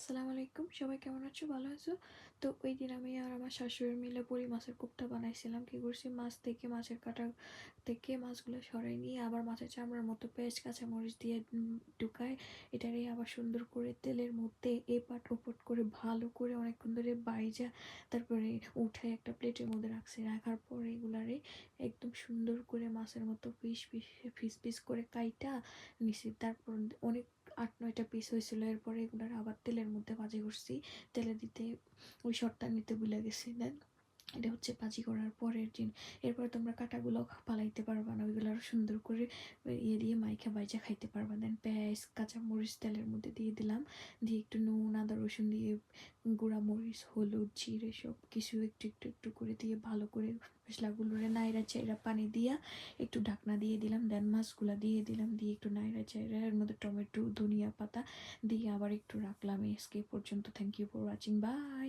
আসসালামু আলাইকুম। সবাই কেমন আছো? ভালো আছো? তো ওইদিন আমি আর আমার শাশুড়ি মিলে বড়ি মাছের কোপ্তা বানাইছিলাম। কি করছি, মাছ থেকে মাছের কাঁটা থেকে মাছগুলো সরাই নিয়ে আবার মাছের চামড়ার মতো পেঁয়াজ কাঁচামরিচ দিয়ে ঢুকায় এটারে আবার সুন্দর করে তেলের মধ্যে এপাট ওপট করে ভালো করে অনেকক্ষণ ধরে বাইজা তারপরে উঠায় একটা প্লেটের মধ্যে রাখছি। রাখার পরে এগুলারে একদম সুন্দর করে মাছের মতো পিস করে কাইটা নিছি। তারপর অনেক ৮-৯টা পিস হয়েছিল। এরপরে এগুলার আবার তেলের মধ্যে ভাজি করছি। তেলে দিতে ওই শর্টটা নিতে ভুলে গেছি। দেন এটা হচ্ছে ভাজি করার পরের দিন। এরপরে তোমরা কাঁটাগুলো ফালাইতে পারবা না, ওইগুলো আরো সুন্দর করে দিয়ে মাইখা বাইচা খাইতে পারবা। দেন পেঁয়াজ কাঁচামরিচ তেলের মধ্যে দিয়ে দিলাম, দিয়ে একটু নুন আদা রসুন দিয়ে গুঁড়া মরিচ হলুদ জিরে সব কিছু একটু করে দিয়ে ভালো করে মশলাগুলোরে নাইড়া চাইড়া পানি দিয়া একটু ঢাকনা দিয়ে দিলাম। দেন মাছগুলা দিয়ে দিলাম, দিয়ে একটু নাইড়া চাইড়া এর মধ্যে টমেটো ধনিয়া পাতা দিয়ে আবার একটু রাখলাম। আজকে পর্যন্ত। Thank you for watching, by.